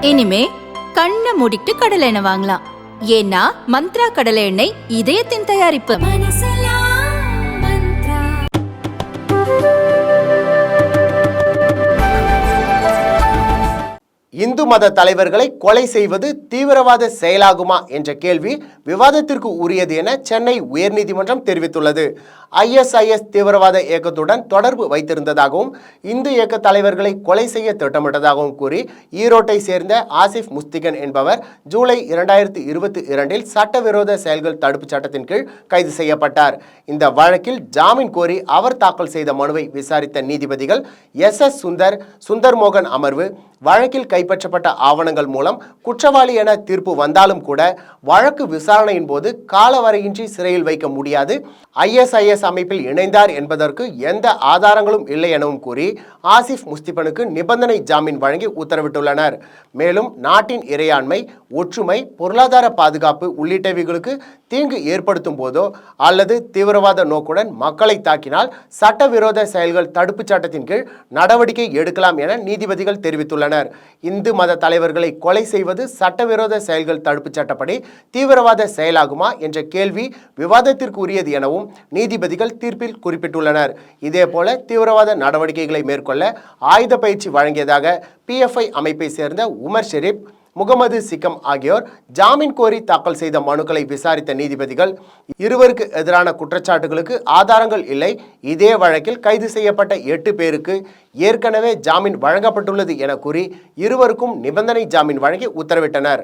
இனிமே கண்ணை மூடிட்டு கடலை எண்ணெய் வாங்கலாம். ஏன்னா மந்த்ரா கடலை எண்ணெய் இதயத்தின் தயாரிப்பு. இந்து மத தலைவர்களை கொலை செய்வது தீவிரவாத செயலாகுமா என்ற கேள்வி விவாதத்திற்கு உரியது என சென்னை உயர்நீதிமன்றம் தெரிவித்துள்ளது. ISIS தீவிரவாத இயக்கத்துடன் தொடர்பு வைத்திருந்ததாகவும் இந்து இயக்க தலைவர்களை கொலை செய்ய திட்டமிட்டதாகவும் கூறி ஈரோட்டை சேர்ந்த ஆசிப் முஸ்திகன் என்பவர் ஜூலை 2022 சட்டவிரோத செயல்கள் தடுப்பு சட்டத்தின் கீழ் கைது செய்யப்பட்டார். இந்த வழக்கில் ஜாமீன் கோரி அவர் தாக்கல் செய்த மனுவை விசாரித்த நீதிபதிகள் SS சுந்தர் மோகன் அமர்வு வழக்கில் கைப்பற்றப்பட்ட ஆவணங்கள் மூலம் குற்றவாளி என தீர்ப்பு வந்தாலும் கூட வழக்கு விசாரணையின் போது காலவரையின்றி சிறையில் வைக்க முடியாது, ISIS அமைப்பில் இணைந்தார் என்பதற்கு எந்த ஆதாரங்களும் இல்லை எனவும் கூறி ஆசிப் முஸ்திபனுக்கு நிபந்தனை ஜாமீன் வழங்கி உத்தரவிட்டுள்ளனர். மேலும் நாட்டின் இறையாண்மை, ஒற்றுமை, பொருளாதார பாதுகாப்பு உள்ளிட்டவைகளுக்கு தீங்கு ஏற்படுத்தும் போதோ அல்லது தீவிரவாத நோக்குடன் மக்களை தாக்கினால் சட்டவிரோத செயல்கள் தடுப்பு சட்டத்தின் கீழ் நடவடிக்கை எடுக்கலாம் என நீதிபதிகள் தெரிவித்துள்ளனர். இந்து மத தலைவர்களை கொலை செய்வது சட்டவிரோத செயல்கள் தடுப்பு சட்டப்படி தீவிரவாத செயலாகுமா என்ற கேள்வி விவாதத்திற்கு உரியது எனவும் நீதிபதிகள் தீர்ப்பில் குறிப்பிட்டுள்ளனர். இதேபோல தீவிரவாத நடவடிக்கைகளை மேற்கொள்ள ஆயுத பயிற்சி வழங்கியதாக PFI அமைப்பை சேர்ந்த உமர் ஷெரீப், முகமது சிக்கம் ஆகியோர் ஜாமீன் கோரி தாக்கல் செய்த மனுக்களை விசாரித்த நீதிபதிகள் இருவருக்கு எதிரான குற்றச்சாட்டுகளுக்கு ஆதாரங்கள் இல்லை, இதே வழக்கில் கைது செய்யப்பட்ட 8 பேருக்கு ஏற்கனவே ஜாமீன் வழங்கப்பட்டுள்ளது என கூறி இருவருக்கும் நிபந்தனை ஜாமீன் வழங்கி உத்தரவிட்டனர்.